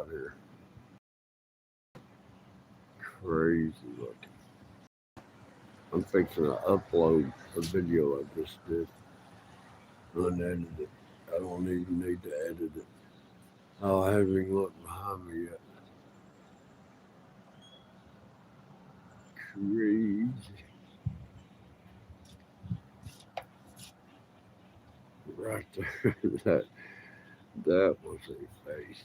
out here. Crazy looking. I'm fixing to upload a video I just did. Unedited. I don't even need to edit it. Oh, I haven't even looked behind me yet. Crazy. Right there. that was a face.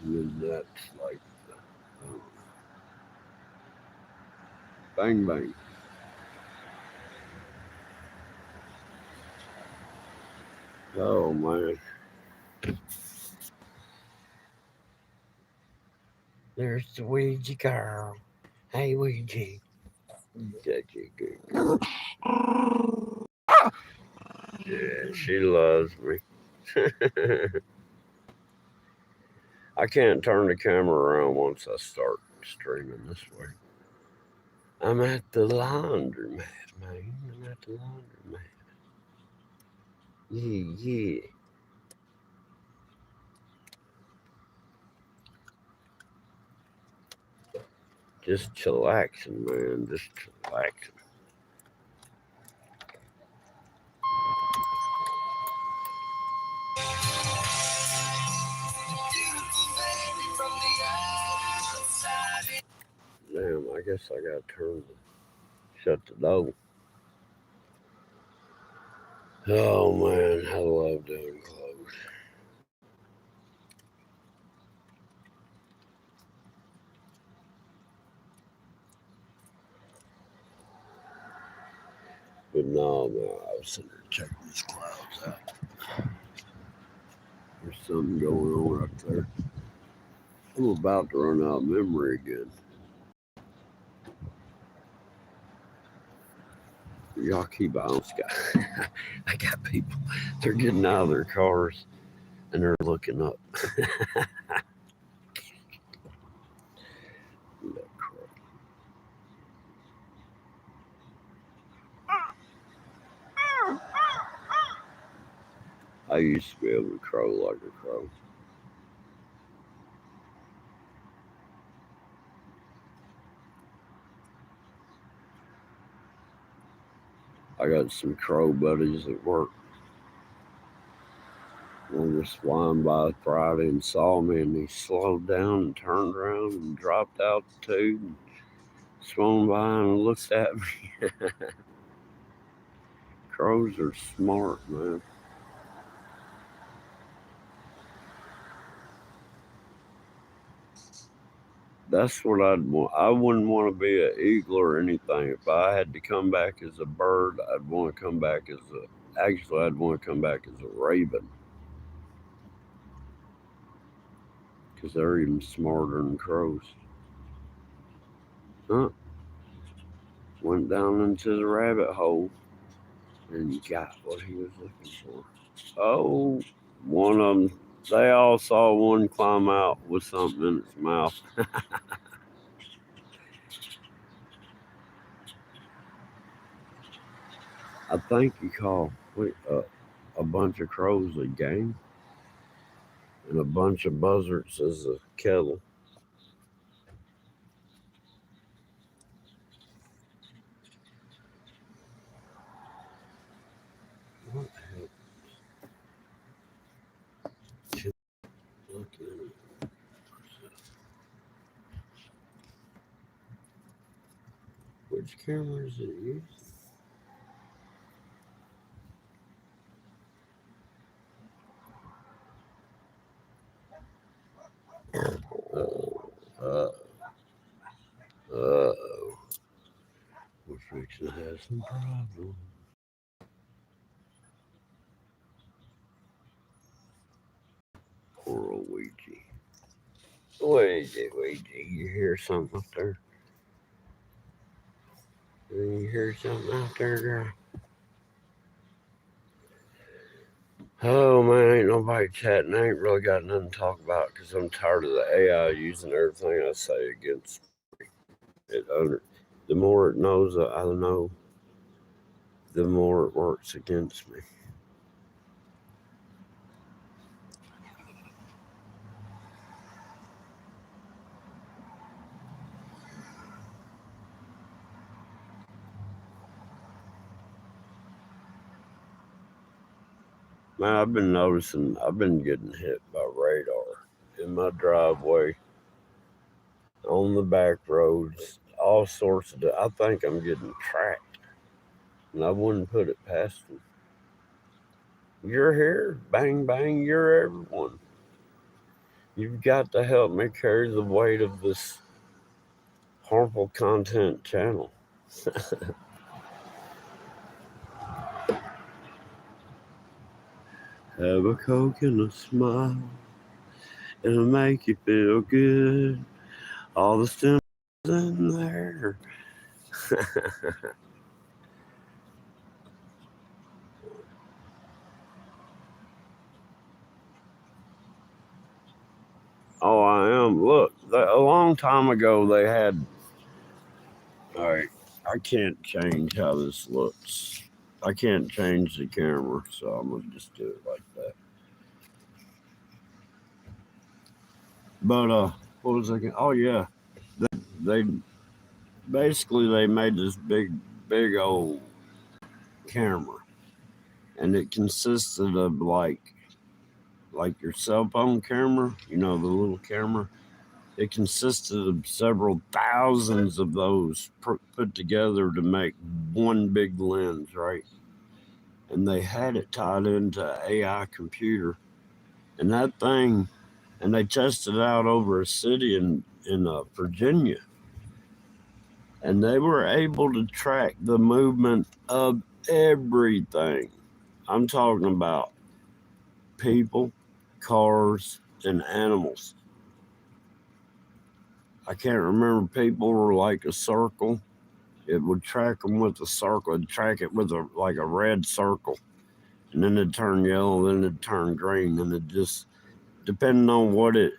And then that's like bang bang. Oh man. There's the Ouija girl. Hey Ouija. Yeah, she loves me. I can't turn the camera around once I start streaming this way. I'm at the laundromat, man. I'm at the laundromat. Yeah. Just chillaxing, man. Just chillaxing. Damn, I guess I gotta shut the door. Oh man, I love doing clothes. But no, man, I was sitting there checking these clouds out. There's something going on up there. I'm about to run out of memory again. Y'all keep on, Scott. I got people, they're getting out of their cars and they're looking up. I used to be able to crow like a crow. I got some crow buddies at work. One just flying by Friday and saw me, and he slowed down and turned around and dropped altitude and swung by and looked at me. Crows are smart, man. That's what I'd want. I wouldn't want to be an eagle or anything. If I had to come back as a bird, I'd want to come back as I'd want to come back as a raven. Because they're even smarter than crows. Huh? Went down into the rabbit hole and got what he was looking for. Oh, one of them, they all saw one climb out with something in its mouth. I think you call a bunch of crows a gang and a bunch of buzzards as a kettle. What the hell? Look at it. Which camera is it used? Uh-oh. We're fixing to have some problems. Poor old Ouija. Ouija, you hear something up there? You hear something out there, girl? Oh man, ain't nobody chatting. I ain't really got nothing to talk about because I'm tired of the AI using everything I say against it. The more it knows, I know the more it works against me. Man, I've been noticing I've been getting hit by radar in my driveway, on the back roads, all sorts of. I think I'm getting tracked, and I wouldn't put it past them. You're here, bang bang. You're everyone. You've got to help me carry the weight of this harmful content channel. Have a Coke and a smile. It'll make you feel good. All the stems in there. Oh, I am. Look, a long time ago they had. All right, I can't change how this looks. I can't change the camera, so I'm gonna just do it like that. But what was I? Oh yeah, they basically they made this big old camera, and it consisted of like your cell phone camera, you know, the little camera. It consisted of several thousands of those put together to make one big lens, right? And they had it tied into an AI computer, and that thing, and they tested it out over a city in Virginia, and they were able to track the movement of everything. I'm talking about people, cars, and animals. I can't remember. People were like a circle. It would track them with a circle. It'd track it with a red circle, and then it'd turn yellow, then it'd turn green, and it just, depending on what it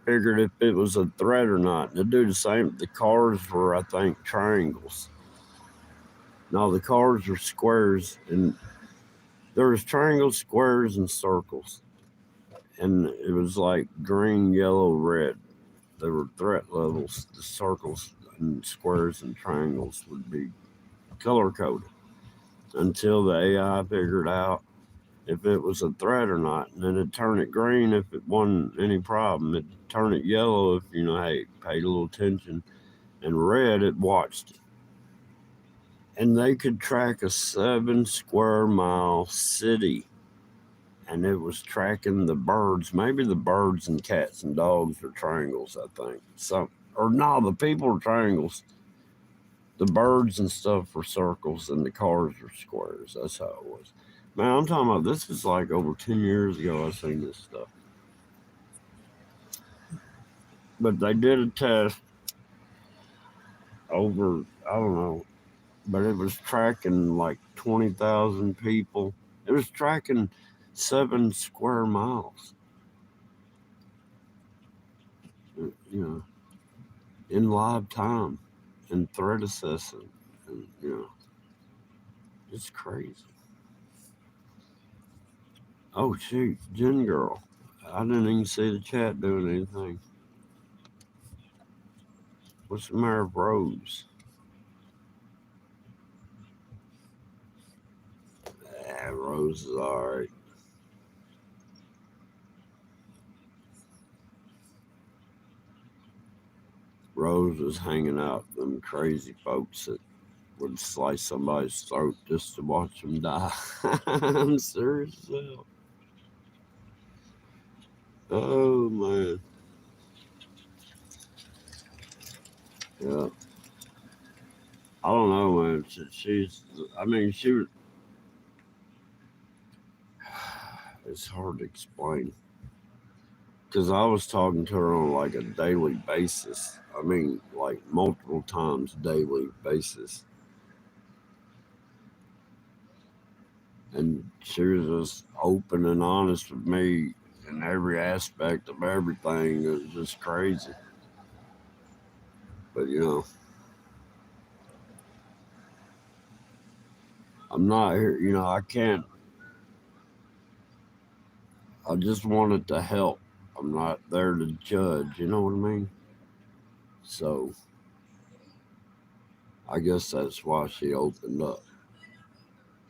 figured if it was a threat or not. And it'd do the same. The cars were, I think, triangles. No, the cars were squares, and there was triangles, squares, and circles, and it was like green, yellow, red. There were threat levels. The circles and squares and triangles would be color coded until the AI figured out if it was a threat or not. And then it'd turn it green if it wasn't any problem. It'd turn it yellow if, hey, paid a little attention. And red, it watched it. And they could track a 7-square-mile city. And it was tracking the birds. Maybe the birds and cats and dogs are triangles, I think. The people are triangles. The birds and stuff were circles, and the cars were squares. That's how it was. Man, I'm talking about, this is like over 10 years ago I seen this stuff. But they did a test over, I don't know, but it was tracking like 20,000 people. It was tracking 7 square miles, in live time and threat assessing. And, it's crazy. Oh, shoot, Jen Girl. I didn't even see the chat doing anything. What's the matter with Rose? Rose is alright. Rose was hanging out with them crazy folks that would slice somebody's throat just to watch them die. I'm serious. Oh, man. Yeah. I don't know, man. She was. It's hard to explain. Because I was talking to her on like a daily basis. Like multiple times daily basis. And she was just open and honest with me in every aspect of everything. It was just crazy. But I'm not here, I can't, I just wanted to help. I'm not there to judge, you know what I mean? So I guess that's why she opened up.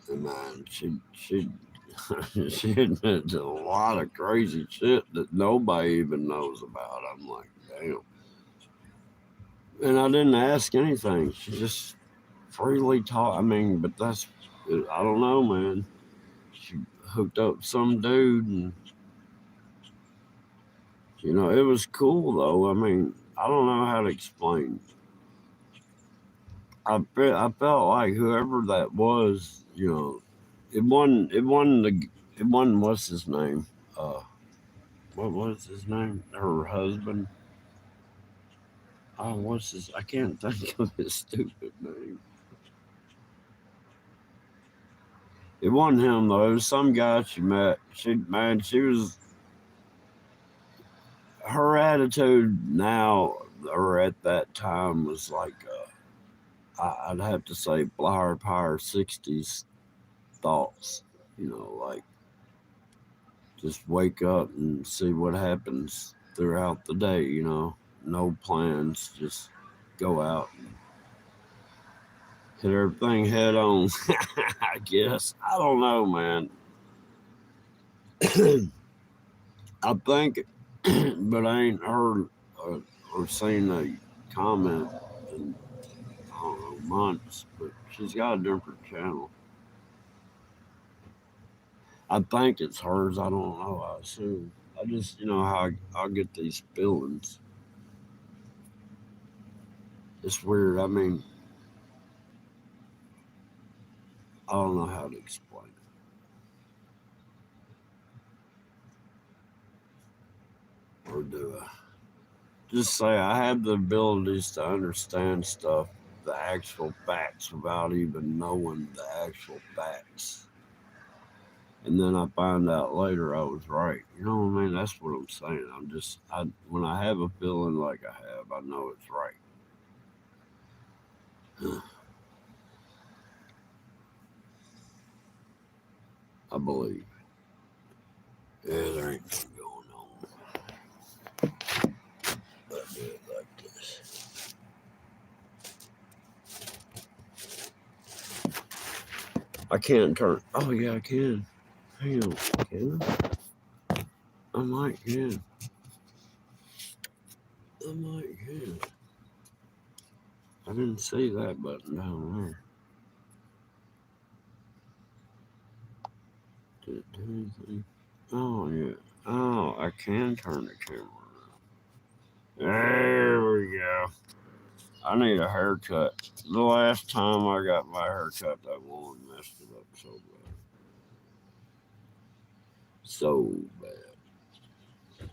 And man, she she admitted to a lot of crazy shit that nobody even knows about. I'm like, damn. And I didn't ask anything. She just freely taught. I mean, but I don't know, man. She hooked up some dude, and it was cool though. I mean, I don't know how to explain. I felt like whoever that was, it wasn't what's his name. Uh, what was his name? Her husband. Oh, what's his? I can't think of his stupid name. It wasn't him though. It was some guy she met. She was her attitude now or at that time was like I'd have to say flower power '60s thoughts. Like just wake up and see what happens throughout the day. No plans, just go out and hit everything head on. I guess I don't know, man. I think, but I ain't heard or seen a comment in I don't know months. But she's got a different channel. I think it's hers. I don't know. I assume. I just how I'll get these feelings. It's weird. I mean, I don't know how to explain it, or do I? Just say I have the abilities to understand stuff, the actual facts, without even knowing the actual facts. And then I find out later I was right. You know what I mean? That's what I'm saying. When I have a feeling like I have, I know it's right. I believe. Yeah, there ain't nothing going on. I do it like this. I can't turn. Oh yeah, I can. Hang on, can I? I might can. I might can. I didn't see that button down there. Did it do anything? Oh yeah. Oh, I can turn the camera around. There we go. I need a haircut. The last time I got my haircut, that woman messed it up so bad. So bad.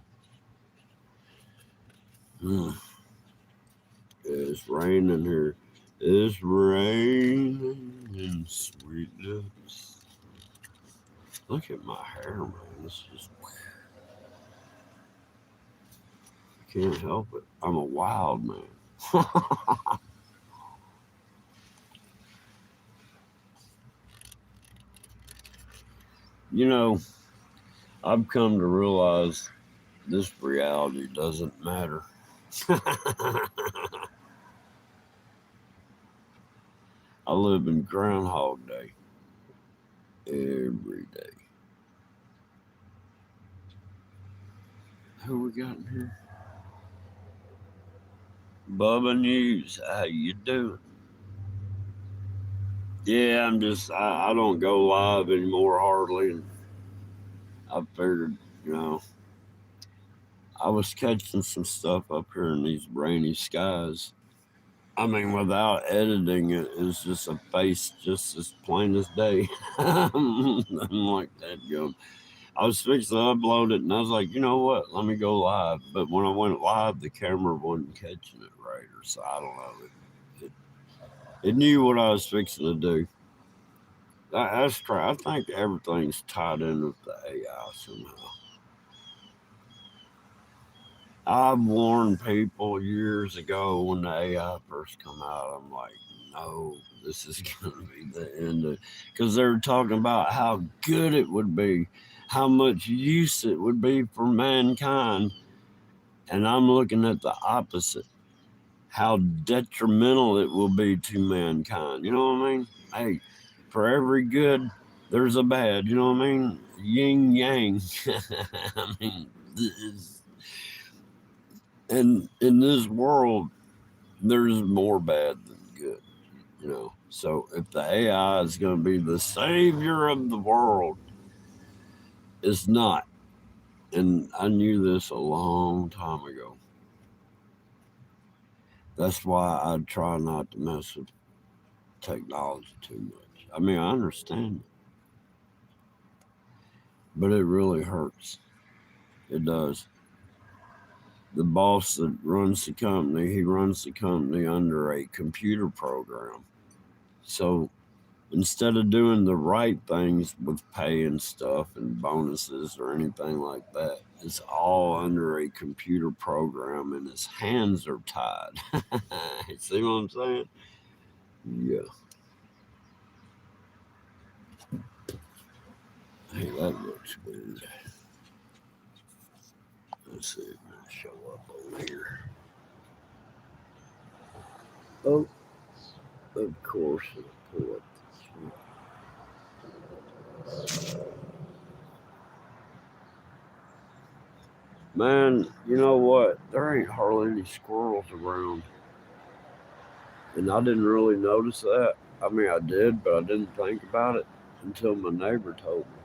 Mm. It's raining here. It's raining in sweetness. Look at my hair, man. It's just, I can't help it. I'm a wild man. you know, I've come to realize this reality doesn't matter. I live in Groundhog Day every day. Who we got in here? Bubba News. How you doing? Yeah, I don't go live anymore hardly. And I figured, you know, I was catching some stuff up here in these rainy skies. I mean, without editing it, it's just a face just as plain as day. I'm like that, yo. I was fixing to upload it, and I was like, you know what? Let me go live. But when I went live, the camera wasn't catching it right, or so I don't know. It knew what I was fixing to do. That's true. I think everything's tied in with the AI somehow. I've warned people years ago when the AI first come out. I'm like, no, this is going to be the end. Because they're talking about how good it would be, how much use it would be for mankind. And I'm looking at the opposite, how detrimental it will be to mankind. You know what I mean? Hey, for every good, there's a bad. You know what I mean? Yin yang. I mean, and in this world, there's more bad than good. You know, so if the AI is going to be the savior of the world, it's not. And I knew this a long time ago. That's why I try not to mess with technology too much. I mean, I understand it, but it really hurts. It does. The boss that runs the company, he runs the company under a computer program. So instead of doing the right things with pay and stuff and bonuses or anything like that, it's all under a computer program and his hands are tied. See what I'm saying? Yeah. Hey, that looks weird. Let's see if it'll show up over here. Oh, of course it'll pull up this one. Man, you know what? There ain't hardly any squirrels around. And I didn't really notice that. I mean, I did, but I didn't think about it until my neighbor told me.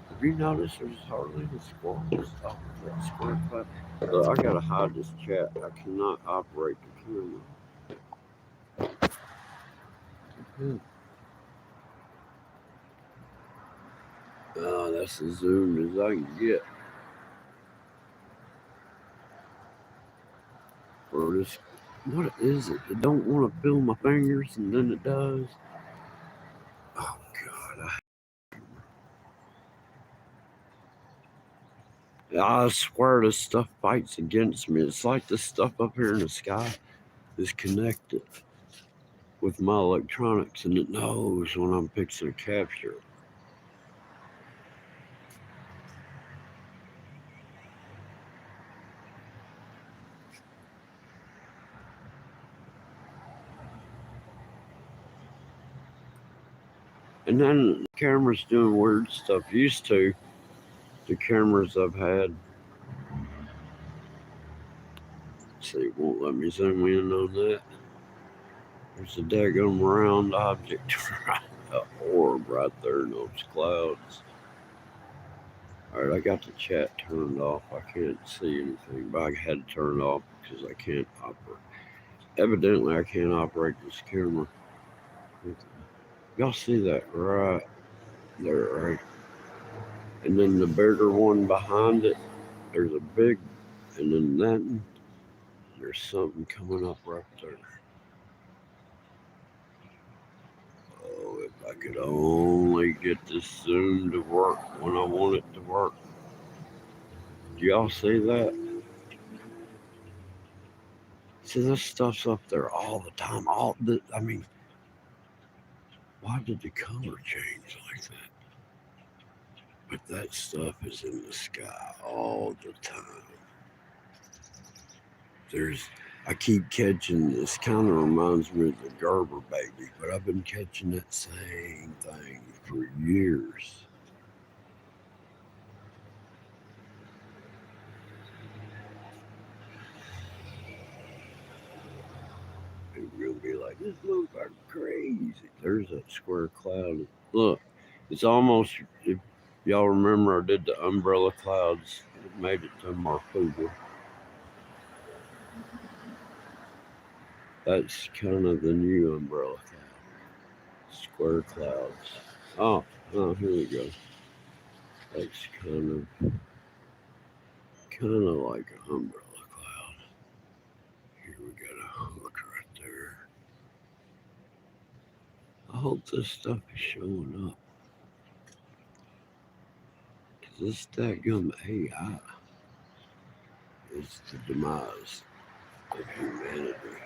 Have you noticed there's hardly any squirrels? Oh, that squirrel clap. Look, I gotta hide this chat. I cannot operate the camera. That's as zoomed as I can get. For this, what is it? It don't want to feel my fingers, and then it does. Oh God! I swear this stuff fights against me. It's like this stuff up here in the sky is connected with my electronics, and it knows when I'm fixing to capture it. And then the camera's doing weird stuff. Used to, the cameras I've had, see, it won't let me zoom in on that. There's a daggone round object, an orb right there in those clouds. All right, I got the chat turned off. I can't see anything, but I had to turn it off because I can't operate. Evidently, I can't operate this camera. Y'all see that right there, right? And then the bigger one behind it, there's a big, and then that, there's something coming up right there. Oh, if I could only get this Zoom to work when I want it to work. Do y'all see that? See, this stuff's up there all the time. I mean, why did the color change like that? But that stuff is in the sky all the time. I keep catching this. Kind of reminds me of the Gerber baby, but I've been catching that same thing for years. You'll be like, this looks like crazy. There's that square cloud. Look, it's almost, if y'all remember, I did the umbrella clouds. It made it to Marfuga. That's kind of the new umbrella cloud. Square clouds. Oh, here we go. That's kind of like an umbrella cloud. Here we got a hook right there. I hope this stuff is showing up. Because this daggum AI is the demise of humanity.